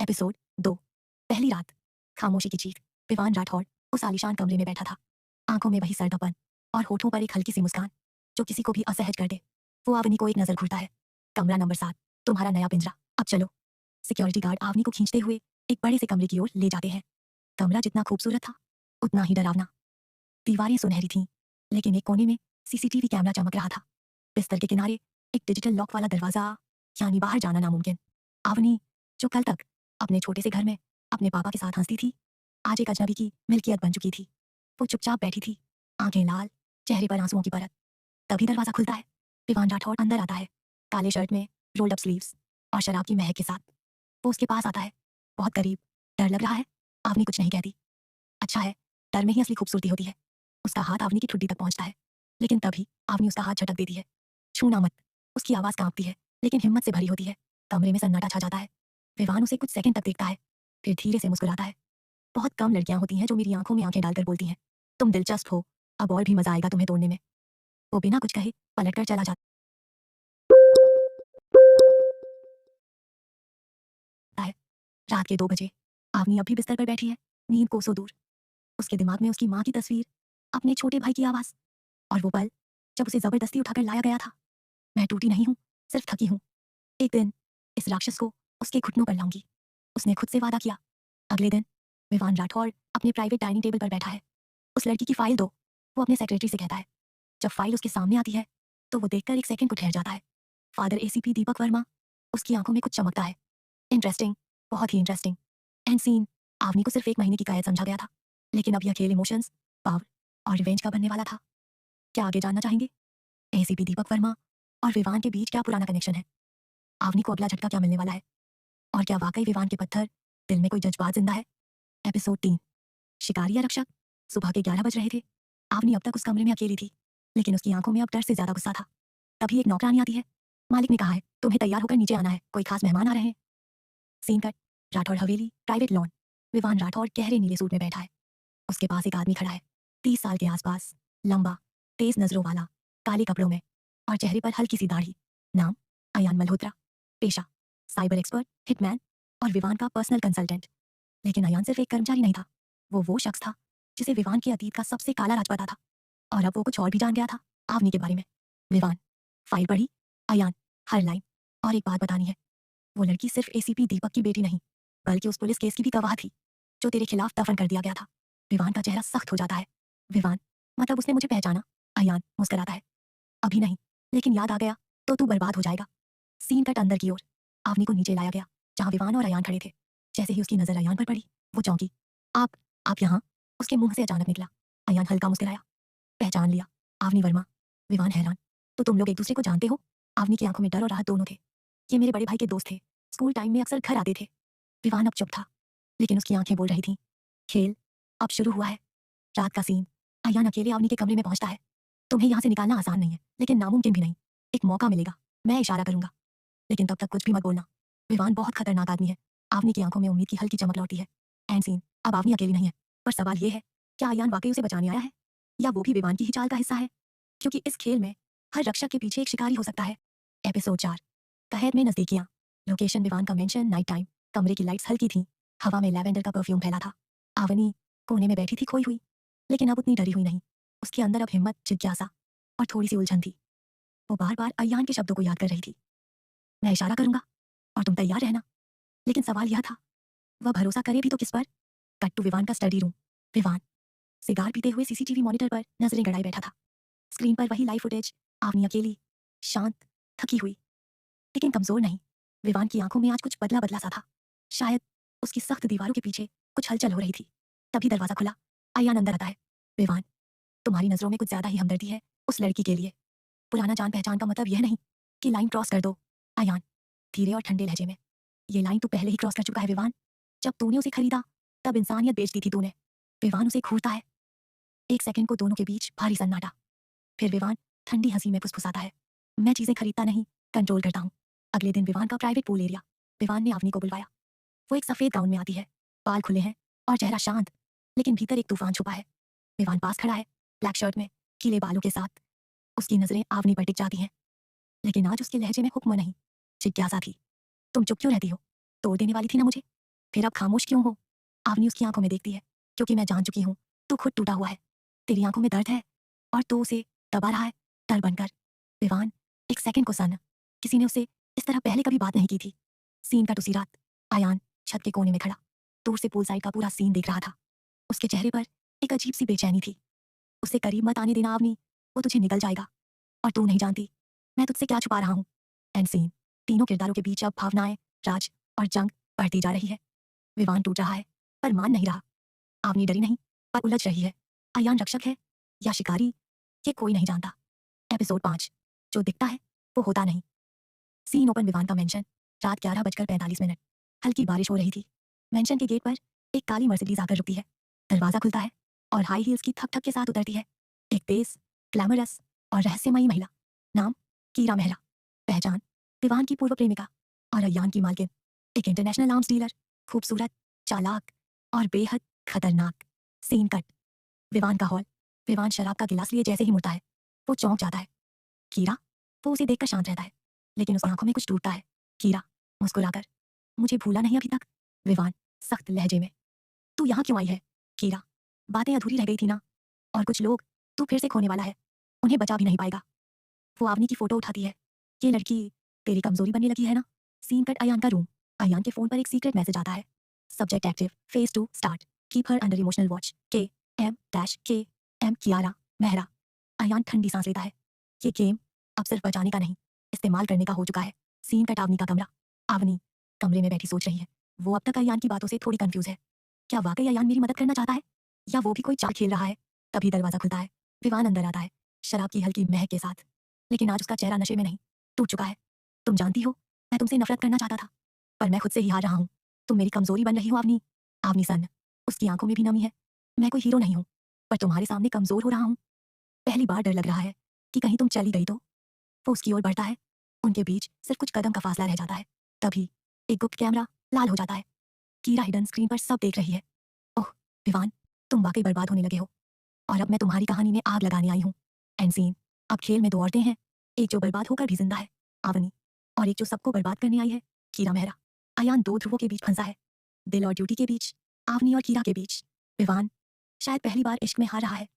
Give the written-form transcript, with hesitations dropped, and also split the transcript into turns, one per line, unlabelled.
Episode 2। पहली रात। खामोशी की चीख। विवान राठौड़ उस आलीशान कमरे में बैठा था, आंखों में वही सर्दपन और होठों पर एक हल्की सी मुस्कान जो किसी को भी असहज कर दे। वो आवनी को एक नजर घूरता है। कमरा नंबर 7, तुम्हारा नया पिंजरा, अब चलो। सिक्योरिटी गार्ड आवनी को खींचते हुए एक बड़े से कमरे की ओर ले जाते हैं। कमरा जितना खूबसूरत था उतना ही डरावना। दीवारें सुनहरी थीं, लेकिन एक कोने में सीसीटीवी कैमरा चमक रहा था। बिस्तर के किनारे एक डिजिटल लॉक वाला दरवाजा, यानी बाहर जाना नामुमकिन। आवनी, जो कल तक अपने छोटे से घर में अपने पापा के साथ हंसती थी, आज एक अजनबी की मिल्कियत बन चुकी थी। वो चुपचाप बैठी थी, आंखें लाल, चेहरे पर आंसुओं की परत। तभी दरवाजा खुलता है। विवान राठौड़ अंदर आता है, काले शर्ट में, रोल्ड अप स्लीव्स और शराब की महक के साथ। वो उसके पास आता है, बहुत करीब। डर लग रहा है? आवनी कुछ नहीं कहती। अच्छा है, डर में ही असली खूबसूरती होती है। उसका हाथ आवनी की ठुड्डी तक पहुंचता है, लेकिन तभी आवनी उसका हाथ झटक देती है। छूना मत। उसकी आवाज़ कांपती है, लेकिन हिम्मत से भरी होती है। कमरे में सन्नाटा छा जाता है। विवान उसे कुछ सेकंड तक देखता है, फिर धीरे से मुस्कुराता है। बहुत कम लड़कियां होती हैं जो मेरी आंखों में आंखें डालकर बोलती हैं, तुम दिलचस्प हो, अब और भी मजा आएगा तुम्हें तोड़ने में। वो बिना कुछ कहे पलटकर चला जाता है। रात के 2 बजे। आवनी अब भी बिस्तर पर बैठी है, नींद कोसों दूर। उसके दिमाग में उसकी माँ की तस्वीर, अपने छोटे भाई की आवाज़ और वो पल जब उसे जबरदस्ती उठाकर लाया गया था। मैं टूटी नहीं हूँ, सिर्फ थकी हूँ। एक दिन इस राक्षस को उसके घुटनों पर लाऊंगी। उसने खुद से वादा किया। अगले दिन विवान राठौड़ अपने प्राइवेट डाइनिंग टेबल पर बैठा है। उस लड़की की फाइल दो, वो अपने सेक्रेटरी से कहता है। जब फाइल उसके सामने आती है तो वो देखकर एक सेकंड को ठहर जाता है। Father ACP Deepak Verma. उसकी आंखों में कुछ चमकता है। इंटरेस्टिंग, बहुत ही इंटरेस्टिंग। End scene. आवनी को सिर्फ 1 महीने की कैद समझा गया था, लेकिन अब यह खेल इमोशंस, पावर और रिवेंज का बनने वाला था। क्या आगे जानना चाहेंगे? एसीपी दीपक वर्मा और विवान के बीच क्या पुराना कनेक्शन है? आवनी को अगला झटका क्या मिलने वाला है? और क्या वाकई विवान के पत्थर दिल में कोई जज्बात जिंदा है? एपिसोड 3। शिकारी या रक्षक। सुबह के 11 बज रहे थे। आवनी अब तक उस कमरे में अकेली थी, लेकिन उसकी आंखों में अब डर से ज्यादा गुस्सा था। तभी एक नौकरानी आती है। मालिक ने कहा है तुम्हें तैयार होकर नीचे आना है, कोई खास मेहमान आ रहे हैं। Scene cut. राठौड़ हवेली, प्राइवेट लॉन। विवान राठौड़ गहरे नीले सूट में बैठा है। उसके पास एक आदमी खड़ा है, 30 साल के आसपास, लंबा, तेज नजरों वाला, काले कपड़ों में और चेहरे पर हल्की सी दाढ़ी। नाम अयान मल्होत्रा। पेशा साइबर एक्सपर्ट, हिटमैन और विवान का पर्सनल कंसल्टेंट। लेकिन अयान सिर्फ एक कर्मचारी नहीं था, वो शख्स था जिसे विवान के अतीत का सबसे काला राज पता था। और अब वो कुछ और भी जान गया था आवनी के बारे में। विवान। फाइल पढ़ी। अयान। हर लाइन। और एक बात बतानी है, वो लड़की सिर्फ एसीपी दीपक की बेटी नहीं, बल्कि उस पुलिस केस की भी गवाह थी जो तेरे खिलाफ दफन कर दिया गया था। विवान का चेहरा सख्त हो जाता है। विवान, मतलब उसने मुझे पहचाना? अयान मुस्कुराता है। अभी नहीं, लेकिन याद आ गया तो तू बर्बाद हो जाएगा। सीन कट अंदर की ओर। आवनी को नीचे लाया गया, जहाँ विवान और अयान खड़े थे। जैसे ही उसकी नजर अयान पर पड़ी, वो चौंकी। आप आप यहाँ? उसके मुंह से अचानक निकला। अयान हल्का मुस्कुराया। पहचान लिया, आवनी वर्मा। विवान हैरान। तो तुम लोग एक दूसरे को जानते हो? आवनी की आंखों में डर और राहत दोनों थे। ये मेरे बड़े भाई के दोस्त थे, स्कूल टाइम में अक्सर घर आते थे। विवान अब चुप था, लेकिन उसकी आंखें बोल रही थीं। खेल अब शुरू हुआ है। रात का सीन। अयान अकेले आवनी के कमरे में पहुंचता है। तुम्हें यहाँ से निकालना आसान नहीं है, लेकिन नामुमकिन भी नहीं। एक मौका मिलेगा, मैं इशारा करूंगा, लेकिन तब तक कुछ भी मत बोलना। विवान बहुत खतरनाक आदमी है। आवनी की आंखों में उम्मीद की हल्की चमक लौटी है। End scene. अब आवनी अकेली नहीं है, पर सवाल ये है, क्या अयान वाकई उसे बचाने आया है, या वो भी विवान की ही चाल का हिस्सा है? क्योंकि इस खेल में हर रक्षक के पीछे एक शिकारी हो सकता है। एपिसोड 4। कहर में नजदीकियां। लोकेशन विवान का मेंशन, नाइट टाइम। कमरे की लाइट्स हल्की थीं, हवा में लैवेंडर का परफ्यूम फैला था। आवनी कोने में बैठी थी, खोई हुई, लेकिन अब उतनी डरी हुई नहीं। उसके अंदर अब हिम्मत, जिज्ञासा और थोड़ी सी उलझन थी। वो बार बार अयान के शब्दों को याद कर रही थी। मैं इशारा करूंगा और तुम तैयार रहना। लेकिन सवाल यह था, वह भरोसा करे भी तो किस पर? कट टू विवान का स्टडी रूम। विवान सिगार पीते हुए सीसीटीवी मॉनिटर पर नजरें गड़ाए बैठा था। स्क्रीन पर वही लाइव फुटेज। आवनी अकेली, शांत, थकी हुई, लेकिन कमजोर नहीं। विवान की आंखों में आज कुछ बदला बदला सा था। शायद उसकी सख्त दीवारों के पीछे कुछ हलचल हो रही थी। तभी दरवाजा खुला। अयान अंदर आता है। विवान, तुम्हारी नजरों में कुछ ज्यादा ही हमदर्दी है उस लड़की के लिए। पुराना जान पहचान का मतलब यह नहीं कि लाइन क्रॉस कर दो। अयान धीरे और ठंडे लहजे में, ये लाइन तू पहले ही क्रॉस कर चुका है विवान। जब तूने उसे खरीदा तब इंसानियत बेच दी थी तूने। विवान उसे घूरता है। एक सेकंड को दोनों के बीच भारी सन्नाटा। फिर विवान ठंडी हंसी में फुसफुसाता है। मैं चीजें खरीदता नहीं, कंट्रोल करता हूँ। अगले दिन विवान का प्राइवेट पूल एरिया। विवान ने आवनी को बुलवाया। वो एक सफेद गाउन में आती है, बाल खुले हैं और चेहरा शांत, लेकिन भीतर एक तूफान छुपा है। विवान पास खड़ा है, ब्लैक शर्ट में, गीले बालों के साथ। उसकी नजरें आवनी पर टिक जाती हैं, लेकिन आज उसके लहजे में हुक्म नहीं, जिज्ञासा थी। तुम चुप क्यों रहती हो? तोड़ देने वाली थी ना मुझे? फिर अब खामोश क्यों हो? आवनी उसकी आंखों में देखती है। क्योंकि मैं जान चुकी हूँ तू खुद टूटा हुआ है। तेरी आंखों में दर्द है और तू उसे दबा रहा है डर बनकर। विवान, एक सेकंड को सन। किसी ने उसे इस तरह पहले कभी बात नहीं की थी। सीन कट उसी रात। अयान छत के कोने में खड़ा दूर से पूल साइड का पूरा सीन देख रहा था। उसके चेहरे पर एक अजीब सी बेचैनी थी। उसे करीब मत आने देना आवनी, वो तुझे निगल जाएगा। और तू नहीं जानती मैं तुझसे क्या छुपा रहा हूँ। End scene. तीनों किरदारों के बीच अब भावनाएं, राज और जंग बढ़ती जा रही है। विवान टूट रहा है पर मान नहीं रहा। आवनी डरी नहीं पर उलझ रही है। अयान रक्षक है या शिकारी, ये कोई नहीं जानता। एपिसोड 5। जो दिखता है वो होता नहीं। Scene open. विवान का मेंशन। रात 11:45। हल्की बारिश हो रही थी। मेंशन के गेट पर एक काली मर्सिडीज आकर रुकती है। दरवाजा खुलता है और हाई हील्स की थक थक के साथ उतरती है एक तेज, ग्लैमरस और रहस्यमयी महिला। नाम कीरा मेहरा। पहचान विवान की पूर्व प्रेमिका और अयान की मालकिन। एक इंटरनेशनल आर्म्स डीलर। खूबसूरत, चालाक और बेहद खतरनाक। Scene cut. विवान का हॉल। विवान शराब का गिलास लिए जैसे ही मुड़ता है वो चौंक जाता है। कीरा। वो उसे देखकर शांत रहता है लेकिन उसकी आंखों में कुछ टूटता है। कीरा मुस्कुराकर। मुझे भूला नहीं अभी तक? विवान सख्त लहजे में। तू यहाँ क्यों आई है? कीरा। बातें अधूरी रह गई थी ना। और कुछ लोग तू फिर से खोने वाला है, उन्हें बचा भी नहीं पाएगा। वो आवनी की फोटो उठाती है। ये लड़की तेरी कमजोरी बनने लगी है ना। Scene cut. अयान का रूम। अयान के फोन पर एक सीक्रेट मैसेज आता है। Subject active, phase 2 start, keep her under emotional watch, KM Kiara Mehra. Ayaan ठंडी सांस लेता है। ये गेम अब सिर्फ बचाने का नहीं, इस्तेमाल करने का हो चुका है। Scene cut. आवनी का कमरा। आवनी कमरे में बैठी सोच रही है। वो अब तक अयान की बातों से थोड़ी कंफ्यूज है। क्या वाकई अयान मेरी मदद करना चाहता है या वो भी कोई चाल खेल रहा है? तभी दरवाजा खुलता है। विवान अंदर आता है शराब की हल्की महक के साथ। लेकिन आज उसका चेहरा नशे में नहीं, टूट चुका है। तुम जानती हो मैं तुमसे नफरत करना चाहता था पर मैं खुद से ही हार रहा हूँ। तुम मेरी कमजोरी बन रही हो आवनी। आवनी सन। उसकी आंखों में भी नमी है। मैं कोई हीरो नहीं हूँ पर तुम्हारे सामने कमजोर हो रहा हूँ। पहली बार डर लग रहा है कि कहीं तुम चली गई तो। वो उसकी ओर बढ़ता है। उनके बीच सिर्फ कुछ कदम का फासला रह जाता है। तभी एक गुप्त कैमरा लाल हो जाता है। कीरा हिडन स्क्रीन पर सब देख रही है। ओह विवान, तुम वाकई बर्बाद होने लगे हो और अब मैं तुम्हारी कहानी में आग लगाने आई हूँ। End scene. अब खेल में दो औरतें हैं, एक जो बर्बाद होकर भी जिंदा है, आवनी, और एक जो सबको बर्बाद करने आई है, कीरा मेहरा। अयान दो ध्रुवों के बीच फंसा है, दिल और ड्यूटी के बीच, आवनी और कीरा के बीच। विवान शायद पहली बार इश्क में हार रहा है